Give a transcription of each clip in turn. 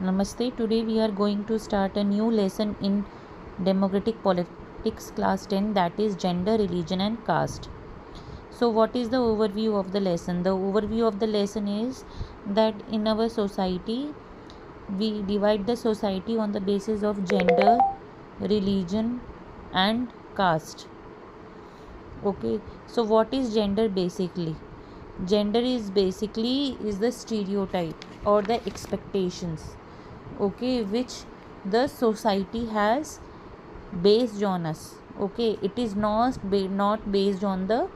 Namaste. Today we are going to start a new lesson in Democratic Politics class 10, that is gender, religion and caste. So what is the overview of the lesson? The overview of the lesson is that in our society we divide the society on the basis of gender, religion and caste. Okay, so what is gender basically? Gender is the stereotype or the expectations, okay, which the society has based on us. Okay, it is not based on the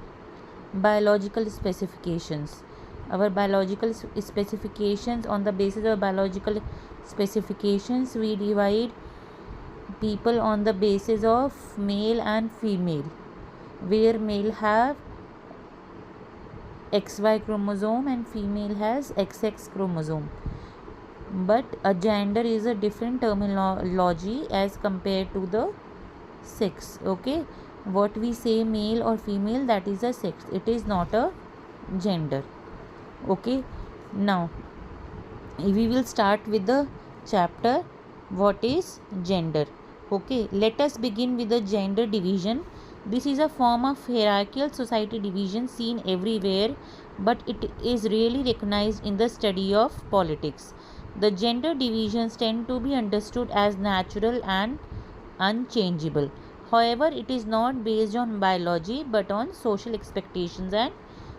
biological specifications. Our biological specifications, on the basis of biological specifications we divide people on the basis of male and female, where male have XY chromosome and female has XX chromosome. But a gender is a different terminology as compared to the sex. Okay, what we say male or female, that is a sex, it is not a gender. Okay, now we will start with the chapter what is gender. Okay, let us begin with the gender division. This is a form of hierarchical society division seen everywhere, but it is really recognized in the study of politics. The gender divisions tend to be understood as natural and unchangeable. However, it is not based on biology but on social expectations and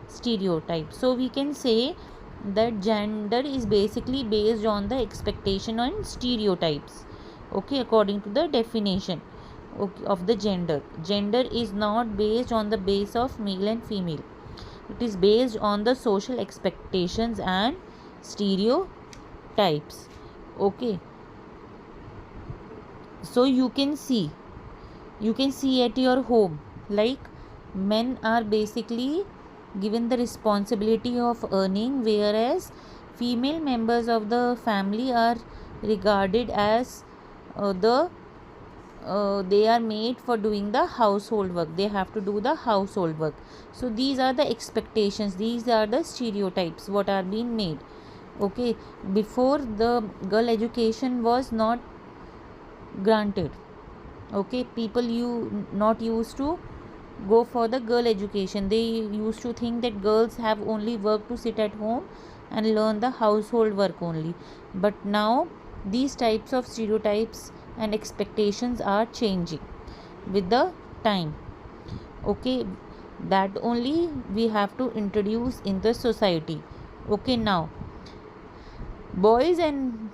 stereotypes. So we can say that gender is basically based on the expectation and stereotypes. Okay, according to the definition of the gender. Gender is not based on the base of male and female. It is based on the social expectations and stereotypes. Okay, so you can see at your home, like men are basically given the responsibility of earning, whereas female members of the family are regarded as they are made for doing the household work. They have to do the household work. So these are the expectations, these are the stereotypes what are being made. Okay, before the girl education was not granted. Okay, people not used to go for the girl education. They used to think that girls have only work to sit at home and learn the household work only. But now these types of stereotypes and expectations are changing with the time. Okay, that only we have to introduce in the society. Okay, now boys and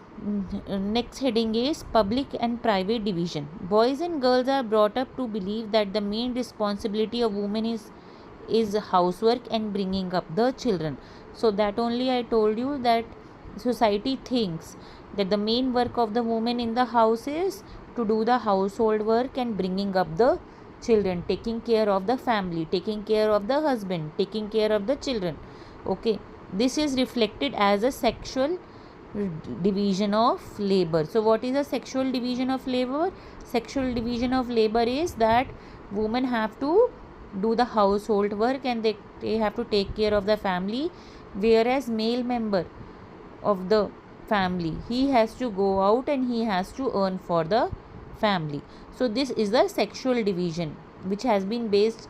next heading is public and private division. Boys and girls are brought up to believe that the main responsibility of women is housework and bringing up the children. So that only I told you that society thinks that the main work of the woman in the house is to do the household work and bringing up the children, taking care of the family, taking care of the husband, taking care of the children. Okay, this is reflected as a sexual division of labor. So what is a sexual division of labor? Sexual division of labor is that women have to do the household work and they have to take care of the family, whereas male member of the family, he has to go out and he has to earn for the family. So this is the sexual division which has been based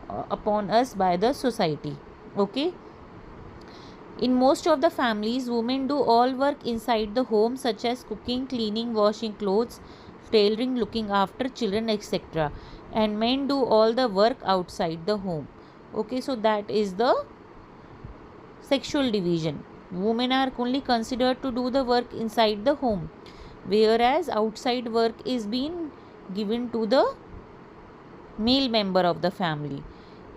upon us by the society. Okay, in most of the families, women do all work inside the home, such as cooking, cleaning, washing clothes, tailoring, looking after children, etc. And men do all the work outside the home. Okay, so that is the sexual division. Women are only considered to do the work inside the home, whereas outside work is being given to the male member of the family.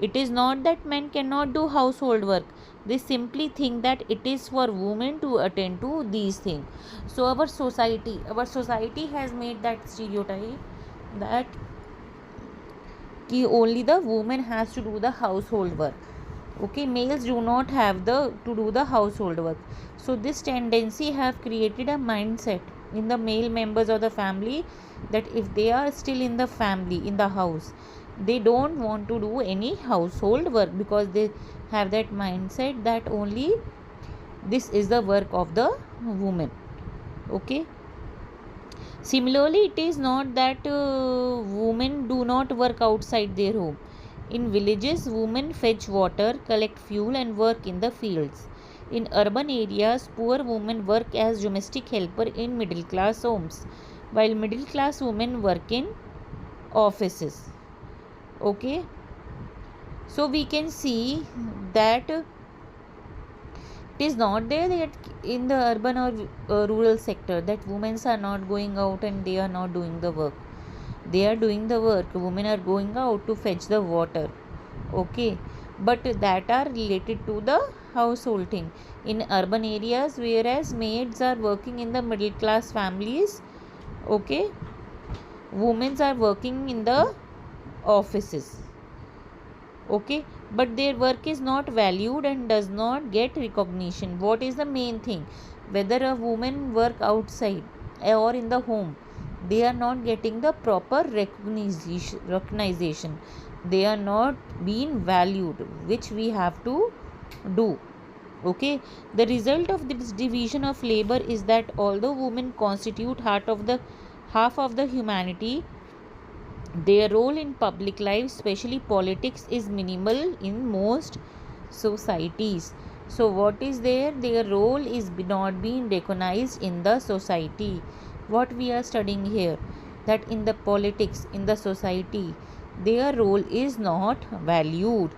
It is not that men cannot do household work. They simply think that it is for women to attend to these things. So our society has made that stereotype that only the woman has to do the household work. Okay, males do not have to do the household work. So this tendency have created a mindset in the male members of the family that if they are still in the family, in the house, they don't want to do any household work, because they have that mindset that only this is the work of the woman. Okay. Similarly, it is not that women do not work outside their home. In villages, women fetch water, collect fuel, and work in the fields. In urban areas, poor women work as domestic helper in middle class homes, while middle class women work in offices. Okay, so we can see that it is not there that in the urban or rural sector that women are not going out and they are not doing the work. They are doing the work. Women are going out to fetch the water. Okay, but that are related to the household thing in urban areas, whereas maids are working in the middle class families. Okay, women are working in the offices. Okay, but their work is not valued and does not get recognition. What is the main thing? Whether a woman work outside or in the home, they are not getting the proper recognition. They are not being valued, which we have to do. Okay, the result of this division of labor is that although women constitute half of the humanity, their role in public life, especially politics, is minimal in most societies. So, what is there? Their role is not being recognized in the society. What we are studying here, that in the politics, in the society, their role is not valued.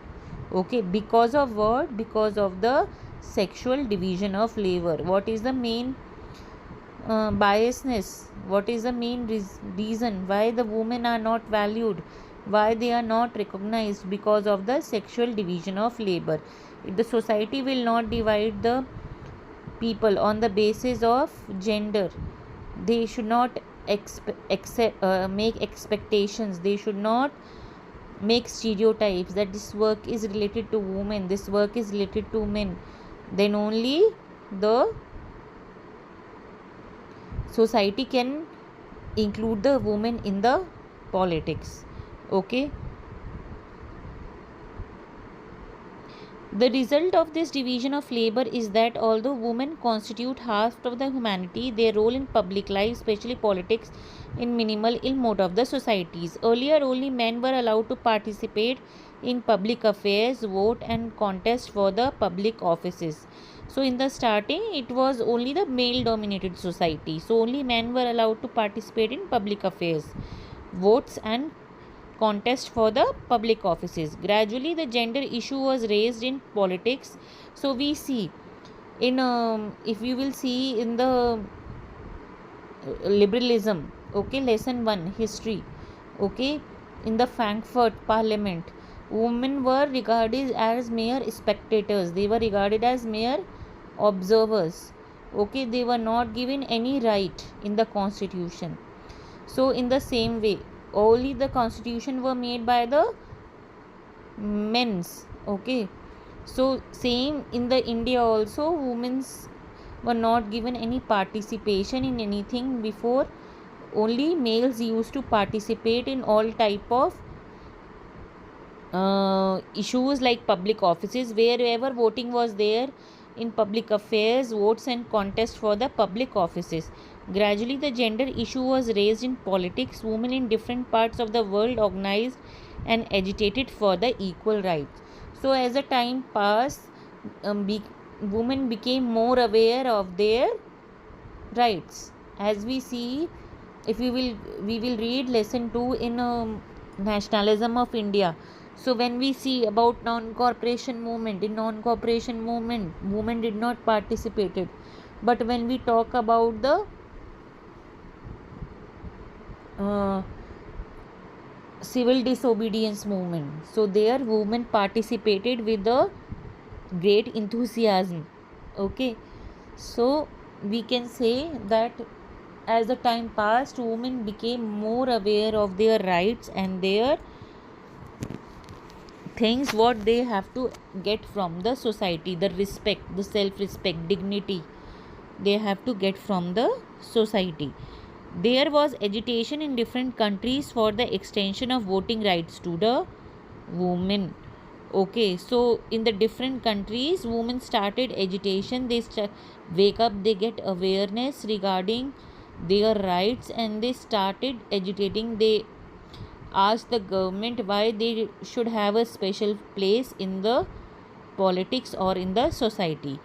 Okay, because of what? Because of the sexual division of labor. What is the main biasness? What is the main reason why the women are not valued, why they are not recognized? Because of the sexual division of labor. If the society will not divide the people on the basis of gender, they should not make expectations, they should not make stereotypes that this work is related to women, this work is related to men, then only the society can include the women in the politics. Okay, the result of this division of labor is that although women constitute half of the humanity, their role in public life, especially politics, is minimal in most of the societies. Earlier, only men were allowed to participate in public affairs, vote, and contest for the public offices. So, in the starting, it was only the male dominated society. So, only men were allowed to participate in public affairs, votes, and contest for the public offices. Gradually, the gender issue was raised in politics. So, we see in if you will see in the liberalism, okay, lesson 1 history, okay, in the Frankfurt Parliament, women were regarded as mere spectators, they were regarded as mere observers. Okay, they were not given any right in the constitution. So in the same way, only the constitution were made by the men's. Okay, so same in the India also, women's were not given any participation in anything before. Only males used to participate in all type of issues like public offices, wherever voting was there in public affairs, votes, and contest for the public offices. Gradually, the gender issue was raised in politics. Women in different parts of the world organized and agitated for the equal rights. So, as the time passed, women became more aware of their rights. As we see, if we will read lesson 2 in nationalism of India. So when we see about non-cooperation movement, in non-cooperation movement, women did not participated. But when we talk about the civil disobedience movement, so there women participated with the great enthusiasm. Okay, so we can say that as the time passed, women became more aware of their rights and their things what they have to get from the society, the respect, the self-respect, dignity they have to get from the society. There was agitation in different countries for the extension of voting rights to the women. Okay, so in the different countries, women started agitation. They wake up, they get awareness regarding their rights, and they started agitating. They asked the government why they should have a special place in the politics or in the society.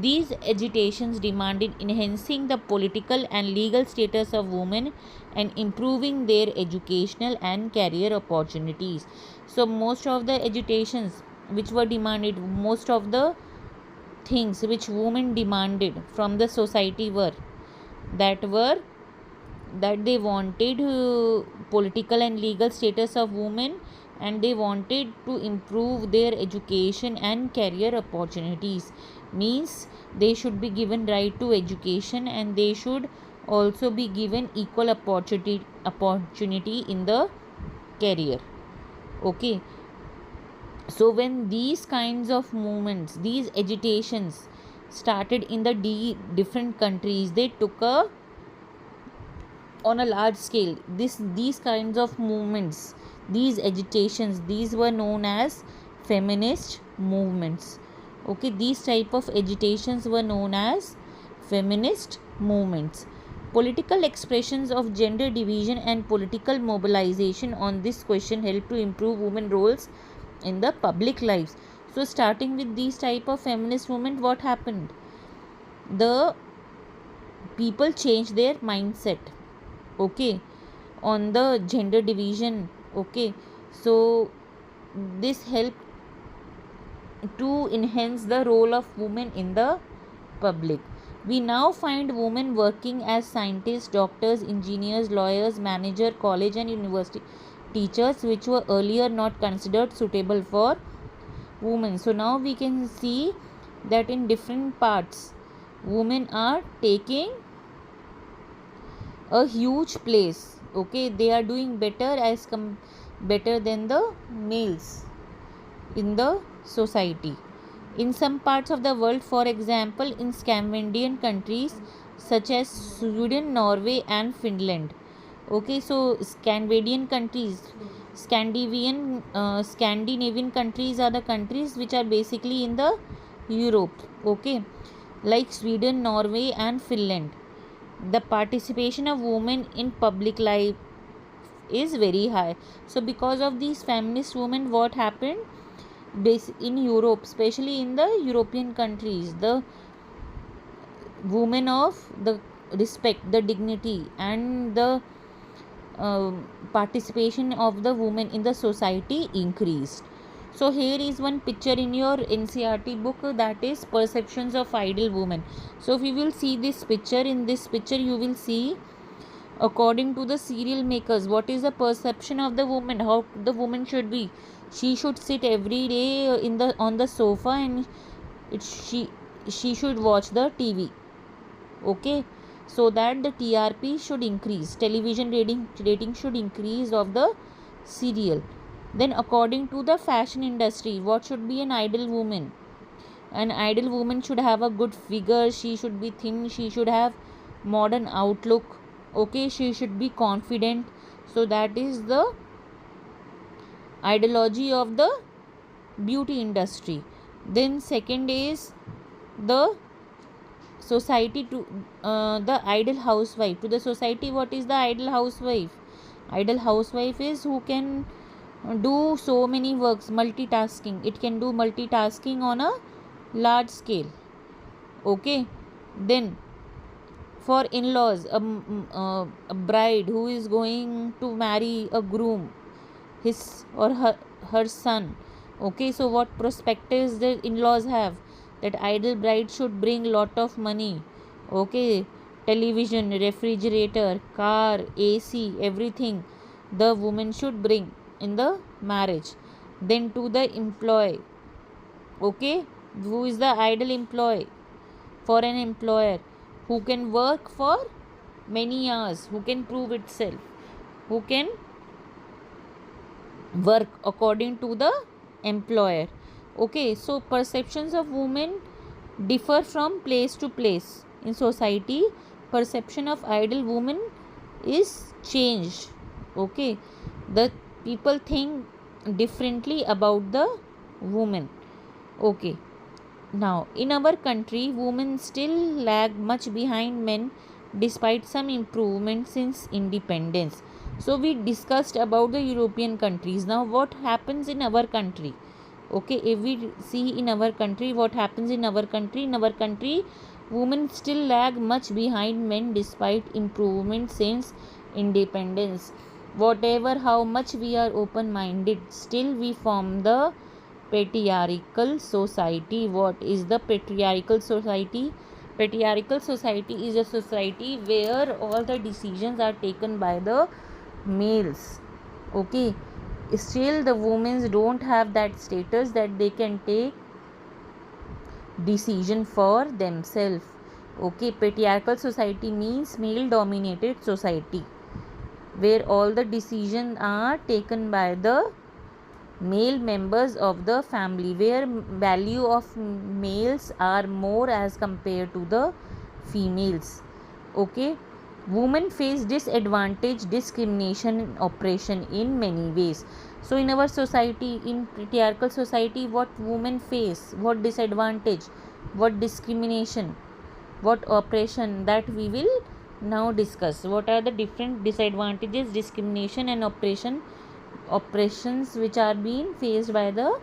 These agitations demanded enhancing the political and legal status of women and improving their educational and career opportunities. So, most of the agitations which were demanded, most of the things which women demanded from the society were that they wanted political and legal status of women, and they wanted to improve their education and career opportunities. Means they should be given right to education, and they should also be given equal opportunity in the career. Okay, so when these kinds of movements, these agitations started in the different countries, they took a on a large scale. These kinds of movements, these agitations, these were known as feminist movements. Okay, these type of agitations were known as feminist movements. Political expressions of gender division and political mobilization on this question helped to improve women roles in the public lives. So starting with these type of feminist movement, what happened? The people changed their mindset, okay, on the gender division. Okay, so this helped to enhance the role of women in the public. We now find women working as scientists, doctors, engineers, lawyers, manager, college and university teachers, which were earlier not considered suitable for women. So now we can see that in different parts women are taking a huge place. Okay, they are doing better better than the males in the society. In some parts of the world, for example in Scandinavian countries such as Sweden, Norway and Finland. Okay, so Scandinavian countries are the countries which are basically in the Europe. Okay, like Sweden, Norway and Finland, the participation of women in public life is very high. So because of these feminist women, what happened in Europe, especially in the European countries, the women of the respect, the dignity and the participation of the women in the society increased. So here is one picture in your Ncert book, that is perceptions of ideal women. So if you will see this picture, in this picture you will see, according to the serial makers, what is the perception of the woman, how the woman should be. She should sit every day on the sofa, and she should watch the TV. Okay, so that the TRP should increase, television rating should increase of the serial. Then according to the fashion industry, what should be an ideal woman? An ideal woman should have a good figure, she should be thin, she should have modern outlook. Okay, she should be confident. So that is the ideology of the beauty industry. Then second is the society to the ideal housewife. To the society, what is the ideal housewife? Ideal housewife is who can do so many works, multitasking. It can do multitasking on a large scale. Okay, then for in-laws, a bride who is going to marry a groom, his or her son. Okay, so what perspectives the in-laws have? That ideal bride should bring lot of money. Okay, television, refrigerator, car, AC, everything the woman should bring in the marriage. Then to the employee, okay, who is the ideal employee? For an employer who can work for many hours, who can prove itself, who can work according to the employer. Okay, so perceptions of women differ from place to place in society. Perception of ideal woman is changed. Okay, the people think differently about the women. Okay. Now, in our country, women still lag much behind men despite some improvement since independence. So, we discussed about the European countries. Now, what happens in our country? Okay, if we see in our country, what happens in our country? In our country, women still lag much behind men despite improvement since independence. Whatever, how much we are open minded, still we form the patriarchal society. What is the patriarchal society? Patriarchal society is a society where all the decisions are taken by the males. Okay, still the women don't have that status that they can take decision for themselves. Okay, patriarchal society means male dominated society where all the decisions are taken by the male members of the family, where value of males are more as compared to the females. Okay, women face disadvantage, discrimination and oppression in many ways. So in our society, in patriarchal society, what women face, what disadvantage, what discrimination, what oppression, that we will now discuss. What are the different disadvantages, discrimination and oppressions which are being faced by the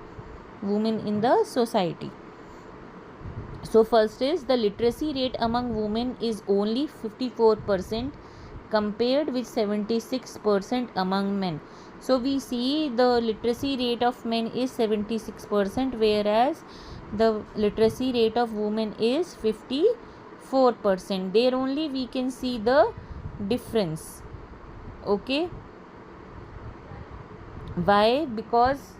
women in the society? So first is the literacy rate among women is only 54% compared with 76% among men. So we see the literacy rate of men is 76%, whereas the literacy rate of women is 54%. There only we can see the difference. Okay, why? Because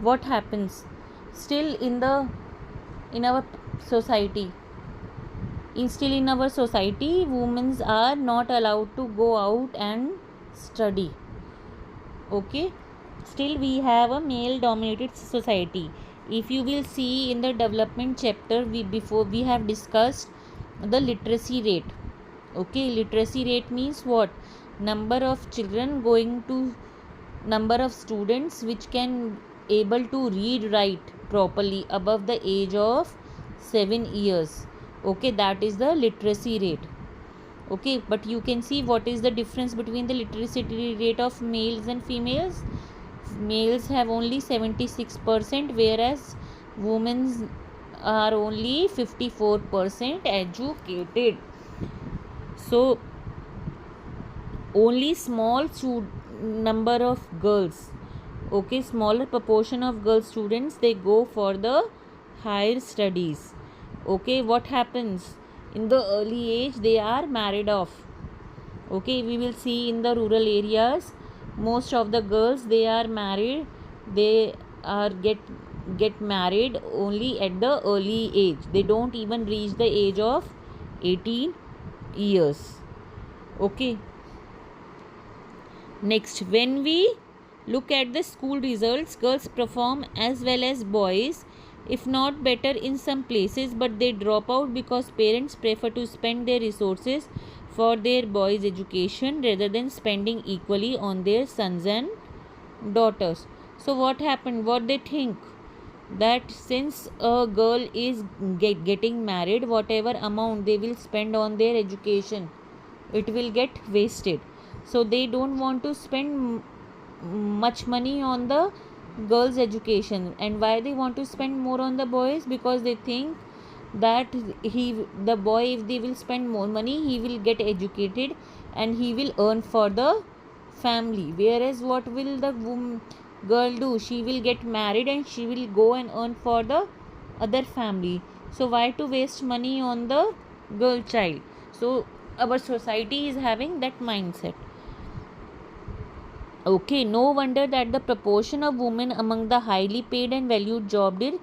what happens, still in our society, women are not allowed to go out and study. Okay, still we have a male dominated society. If you will see in the development chapter, we have discussed the literacy rate. Okay, literacy rate means what? Number of students which can able to read write properly above the age of 7 years. Okay, that is the literacy rate. Okay, but you can see what is the difference between the literacy rate of males and females. Males have only 76%, whereas women are only 54% educated. So only small number of girls, okay, smaller proportion of girl students, they go for the higher studies. Okay, what happens in the early age? They are married off. Okay, we will see in the rural areas, most of the girls, they are married, they are get married only at the early age. They don't even reach the age of 18 years. Okay, next, when we look at the school results, girls perform as well as boys, if not better in some places, but they drop out because parents prefer to spend their resources for their boys' education rather than spending equally on their sons and daughters. So what happened? What they think? That since a girl is getting married, whatever amount they will spend on their education, it will get wasted. So they don't want to spend much money on the girls' education. And why they want to spend more on the boys? Because they think that the boy, if they will spend more money, he will get educated and he will earn for the family. Whereas what will the girl do? She will get married and she will go and earn for the other family. So why to waste money on the girl child? So our society is having that mindset. Okay, no wonder that the proportion of women among the highly paid and valued job is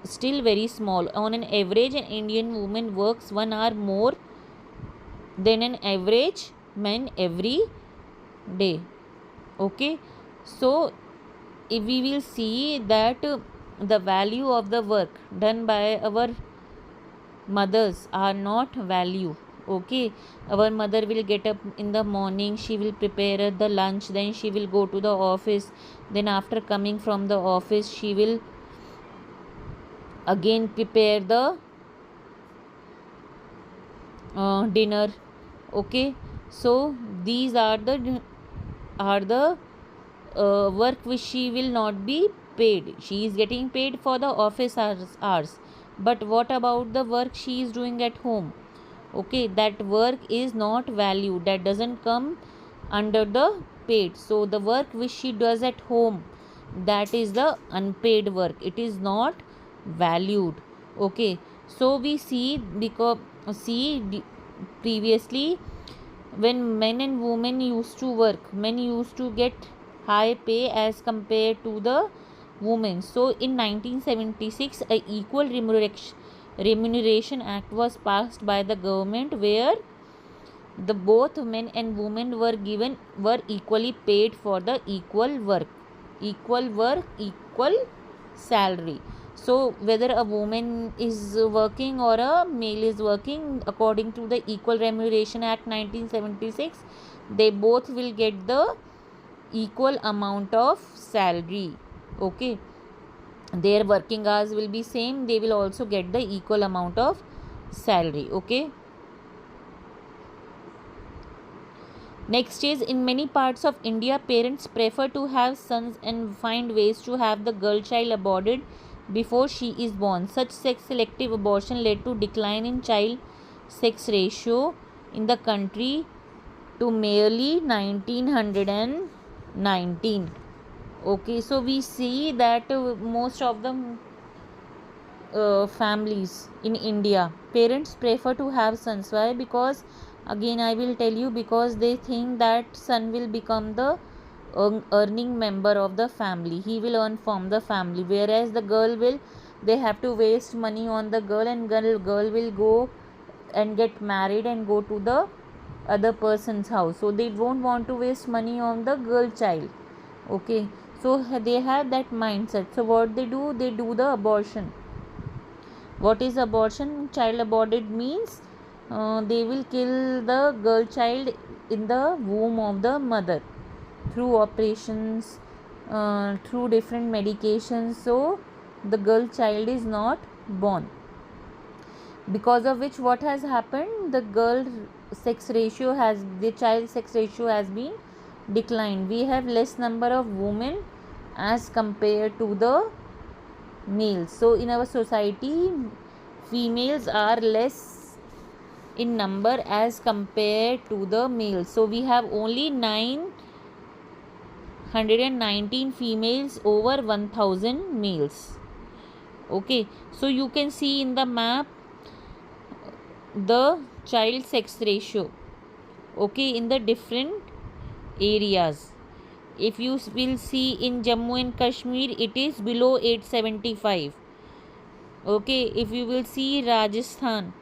still very small. On an average, an Indian woman works 1 hour more than an average man every day. Okay, so if we will see that the value of the work done by our mothers are not valued. Okay, our mother will get up in the morning, she will prepare the lunch, then she will go to the office, then after coming from the office she will again prepare the dinner. Okay, so these are the work which she will not be paid. She is getting paid for the office hours, but what about the work she is doing at home? Okay, that work is not valued, that doesn't come under the paid. So the work which she does at home, that is the unpaid work, it is not valued. Okay, so we see, because previously when men and women used to work, men used to get high pay as compared to the women. So in 1976 a equal remuneration act was passed by the government, where the both men and women were equally paid for the equal work, equal salary. So whether a woman is working or a male is working, according to the equal remuneration act 1976, they both will get the equal amount of salary. Okay, their working hours will be same, they will also get the equal amount of salary. Okay, next is, in many parts of India, parents prefer to have sons and find ways to have the girl child aborted before she is born. Such sex selective abortion led to decline in child sex ratio in the country to merely 1919. Okay, so we see that most of the families in India, parents prefer to have sons. Why? Because again I will tell you, because they think that son will become the earning member of the family, he will earn from the family, whereas the girl will, they have to waste money on the girl, and girl will go and get married and go to the other person's house, so they don't want to waste money on the girl child. Okay, so they have that mindset. So what they do the abortion. What is abortion? Child aborted means they will kill the girl child in the womb of the mother through operations, through different medications, so the girl child is not born. Because of which, what has happened, the child sex ratio has been declined. We have less number of women as compared to the males. So in our society, females are less in number as compared to the males. So we have only 919 females over 1000 males. Okay, so you can see in the map the child sex ratio, okay, in the different areas. If you will see in Jammu and Kashmir, it is below 875. Okay, if you will see Rajasthan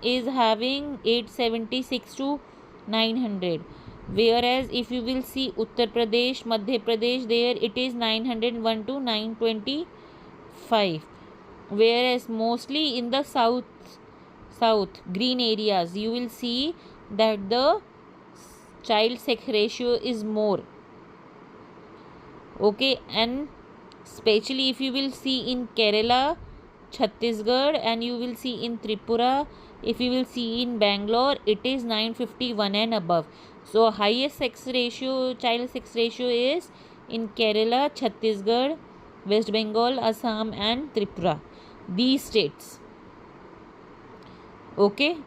is having 876 to 900, whereas if you will see Uttar Pradesh, Madhya Pradesh, there it is 901 to 925, whereas mostly in the south green areas you will see that the child sex ratio is more. Okay, and especially if you will see in Kerala, Chhattisgarh, and you will see in Tripura, if you will see in Bangalore, it is 951 and above. So highest child sex ratio is in Kerala, Chhattisgarh, West Bengal, Assam and Tripura, these states. Okay,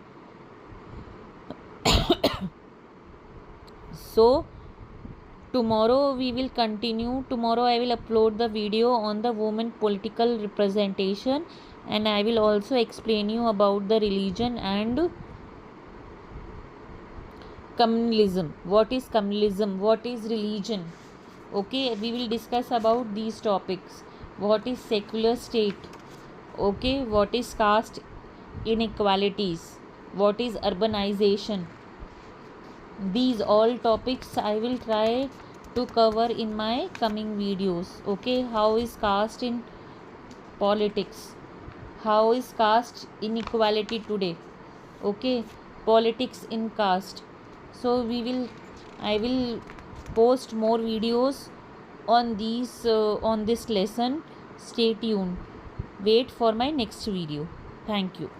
so tomorrow we will continue. Tomorrow I will upload the video on the women political representation, and I will also explain you about the religion and communalism. What is communalism? What is religion? Okay, we will discuss about these topics. What is secular state? Okay, what is caste inequalities? What is urbanization? These all topics I will try to cover in my coming videos. Okay, how is caste in politics? How is caste inequality today? Okay, politics in caste. So I will post more videos on these on this lesson. Stay tuned. Wait for my next video. Thank you.